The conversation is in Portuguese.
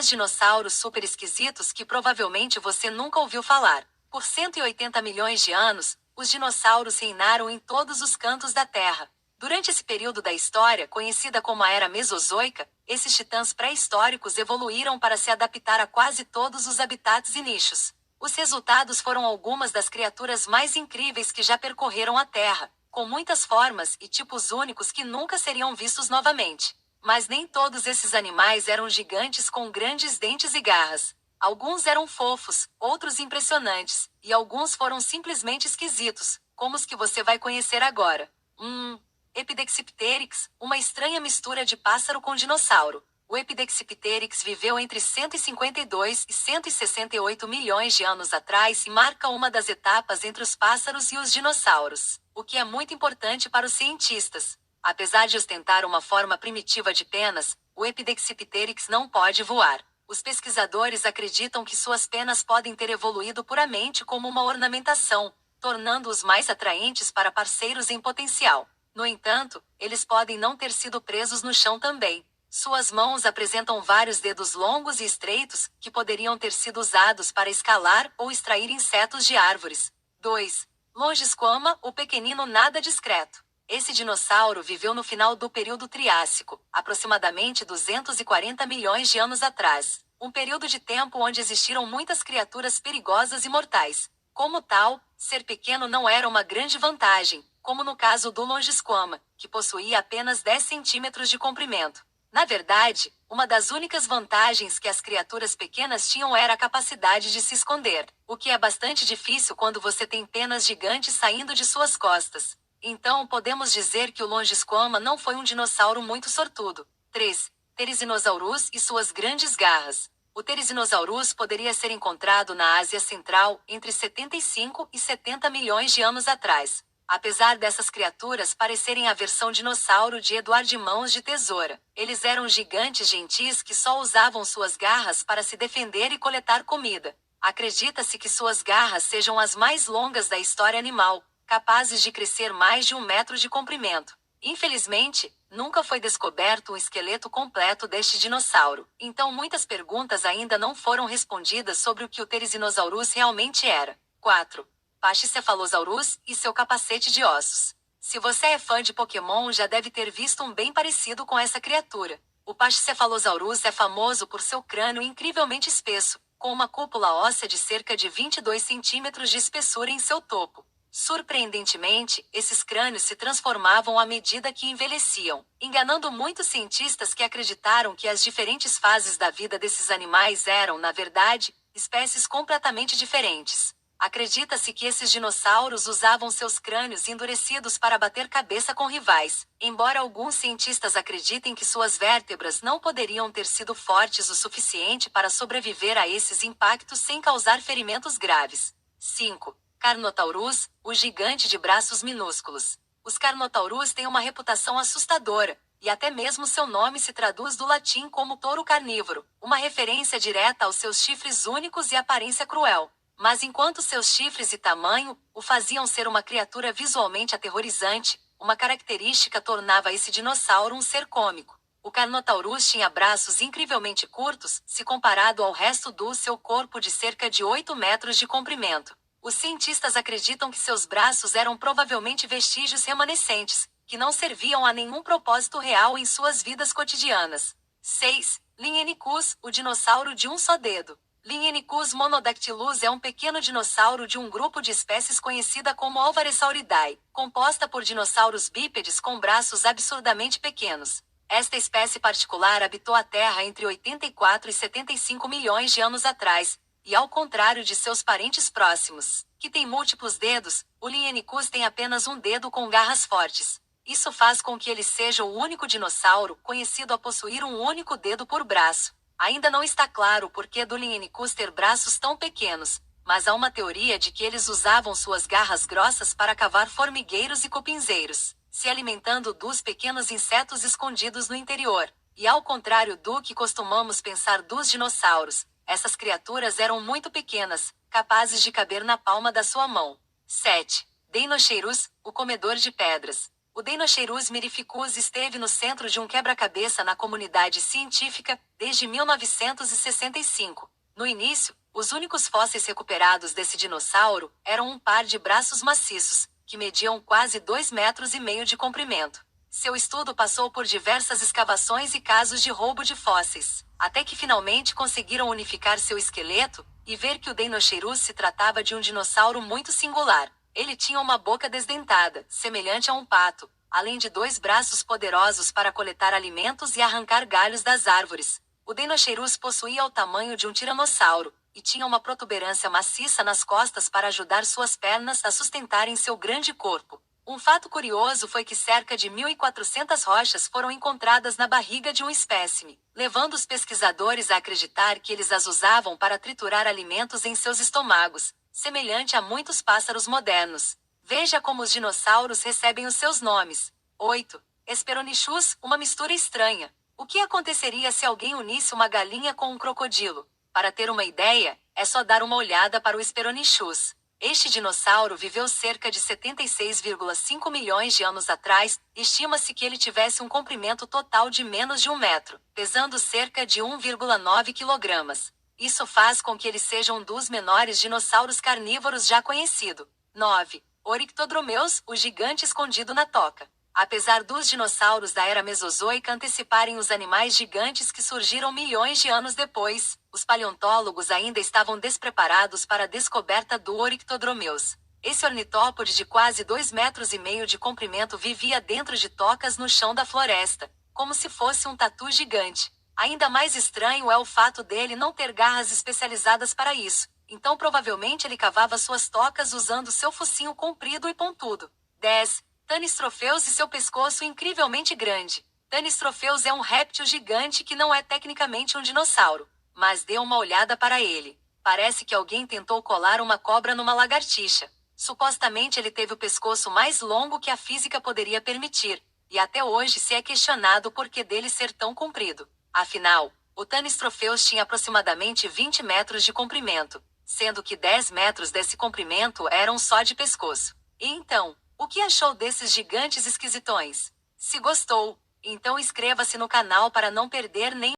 10 dinossauros super esquisitos que provavelmente você nunca ouviu falar. Por 180 milhões de anos, os dinossauros reinaram em todos os cantos da Terra. Durante esse período da história, conhecida como a Era Mesozoica, esses titãs pré-históricos evoluíram para se adaptar a quase todos os habitats e nichos. Os resultados foram algumas das criaturas mais incríveis que já percorreram a Terra, com muitas formas e tipos únicos que nunca seriam vistos novamente. Mas nem todos esses animais eram gigantes com grandes dentes e garras. Alguns eram fofos, outros impressionantes, e alguns foram simplesmente esquisitos, como os que você vai conhecer agora. Epidexipteryx, uma estranha mistura de pássaro com dinossauro. O Epidexipteryx viveu entre 152 e 168 milhões de anos atrás e marca uma das etapas entre os pássaros e os dinossauros, o que é muito importante para os cientistas. Apesar de ostentar uma forma primitiva de penas, o Epidexipteryx não pode voar. Os pesquisadores acreditam que suas penas podem ter evoluído puramente como uma ornamentação, tornando-os mais atraentes para parceiros em potencial. No entanto, eles podem não ter sido presos no chão também. Suas mãos apresentam vários dedos longos e estreitos, que poderiam ter sido usados para escalar ou extrair insetos de árvores. 2. Longisquama, o pequenino nada discreto. Esse dinossauro viveu no final do período Triássico, aproximadamente 240 milhões de anos atrás. Um período de tempo onde existiram muitas criaturas perigosas e mortais. Como tal, ser pequeno não era uma grande vantagem, como no caso do Longisquama, que possuía apenas 10 centímetros de comprimento. Na verdade, uma das únicas vantagens que as criaturas pequenas tinham era a capacidade de se esconder, o que é bastante difícil quando você tem penas gigantes saindo de suas costas. Então podemos dizer que o Longisquama não foi um dinossauro muito sortudo. 3. Therizinosaurus e suas grandes garras. O Therizinosaurus poderia ser encontrado na Ásia Central entre 75 e 70 milhões de anos atrás. Apesar dessas criaturas parecerem a versão dinossauro de Edward Mãos de Tesoura, eles eram gigantes gentis que só usavam suas garras para se defender e coletar comida. Acredita-se que suas garras sejam as mais longas da história animal, capazes de crescer mais de 1 metro de comprimento. Infelizmente, nunca foi descoberto um esqueleto completo deste dinossauro, então muitas perguntas ainda não foram respondidas sobre o que o Therizinosaurus realmente era. 4. Pachycephalosaurus e seu capacete de ossos. Se você é fã de Pokémon, já deve ter visto um bem parecido com essa criatura. O Pachycephalosaurus é famoso por seu crânio incrivelmente espesso, com uma cúpula óssea de cerca de 22 centímetros de espessura em seu topo. Surpreendentemente, esses crânios se transformavam à medida que envelheciam, enganando muitos cientistas que acreditaram que as diferentes fases da vida desses animais eram, na verdade, espécies completamente diferentes. Acredita-se que esses dinossauros usavam seus crânios endurecidos para bater cabeça com rivais, embora alguns cientistas acreditem que suas vértebras não poderiam ter sido fortes o suficiente para sobreviver a esses impactos sem causar ferimentos graves. 5. Carnotaurus, o gigante de braços minúsculos. Os Carnotaurus têm uma reputação assustadora, e até mesmo seu nome se traduz do latim como touro carnívoro, uma referência direta aos seus chifres únicos e aparência cruel. Mas enquanto seus chifres e tamanho o faziam ser uma criatura visualmente aterrorizante, uma característica tornava esse dinossauro um ser cômico. O Carnotaurus tinha braços incrivelmente curtos, se comparado ao resto do seu corpo de cerca de 8 metros de comprimento. Os cientistas acreditam que seus braços eram provavelmente vestígios remanescentes, que não serviam a nenhum propósito real em suas vidas cotidianas. 6. Linhenicus, o dinossauro de um só dedo. Linhenicus monodactylus é um pequeno dinossauro de um grupo de espécies conhecida como Alvarezsauridae, composta por dinossauros bípedes com braços absurdamente pequenos. Esta espécie particular habitou a Terra entre 84 e 75 milhões de anos atrás, e ao contrário de seus parentes próximos, que têm múltiplos dedos, o Linhenicus tem apenas um dedo com garras fortes. Isso faz com que ele seja o único dinossauro conhecido a possuir um único dedo por braço. Ainda não está claro o porquê do Linhenicus ter braços tão pequenos, mas há uma teoria de que eles usavam suas garras grossas para cavar formigueiros e cupinzeiros, se alimentando dos pequenos insetos escondidos no interior. E ao contrário do que costumamos pensar dos dinossauros, essas criaturas eram muito pequenas, capazes de caber na palma da sua mão. 7. Deinocheirus, o comedor de pedras. O Deinocheirus mirificus esteve no centro de um quebra-cabeça na comunidade científica desde 1965. No início, os únicos fósseis recuperados desse dinossauro eram um par de braços maciços, que mediam quase 2,5 metros de comprimento. Seu estudo passou por diversas escavações e casos de roubo de fósseis, até que finalmente conseguiram unificar seu esqueleto e ver que o Deinocheirus se tratava de um dinossauro muito singular. Ele tinha uma boca desdentada, semelhante a um pato, além de 2 braços poderosos para coletar alimentos e arrancar galhos das árvores. O Deinocheirus possuía o tamanho de um tiranossauro, e tinha uma protuberância maciça nas costas para ajudar suas pernas a sustentarem seu grande corpo. Um fato curioso foi que cerca de 1.400 rochas foram encontradas na barriga de um espécime, levando os pesquisadores a acreditar que eles as usavam para triturar alimentos em seus estômagos, semelhante a muitos pássaros modernos. Veja como os dinossauros recebem os seus nomes. 8. Hesperonychus, uma mistura estranha. O que aconteceria se alguém unisse uma galinha com um crocodilo? Para ter uma ideia, é só dar uma olhada para o Hesperonychus. Este dinossauro viveu cerca de 76,5 milhões de anos atrás, e estima-se que ele tivesse um comprimento total de menos de 1 metro, pesando cerca de 1,9 quilogramas. Isso faz com que ele seja um dos menores dinossauros carnívoros já conhecido. 9. Oryctodromeus, o gigante escondido na toca. Apesar dos dinossauros da era Mesozoica anteciparem os animais gigantes que surgiram milhões de anos depois, os paleontólogos ainda estavam despreparados para a descoberta do Oryctodromeus. Esse ornitópode de quase 2,5 metros de comprimento vivia dentro de tocas no chão da floresta, como se fosse um tatu gigante. Ainda mais estranho é o fato dele não ter garras especializadas para isso, então provavelmente ele cavava suas tocas usando seu focinho comprido e pontudo. 10. Tanystropheus e seu pescoço incrivelmente grande. Tanystropheus é um réptil gigante que não é tecnicamente um dinossauro, mas dê uma olhada para ele. Parece que alguém tentou colar uma cobra numa lagartixa. Supostamente ele teve o pescoço mais longo que a física poderia permitir, e até hoje se é questionado o porquê dele ser tão comprido. Afinal, o Tanystropheus tinha aproximadamente 20 metros de comprimento, sendo que 10 metros desse comprimento eram só de pescoço. E então, o que achou desses gigantes esquisitões? Se gostou, então inscreva-se no canal para não perder nem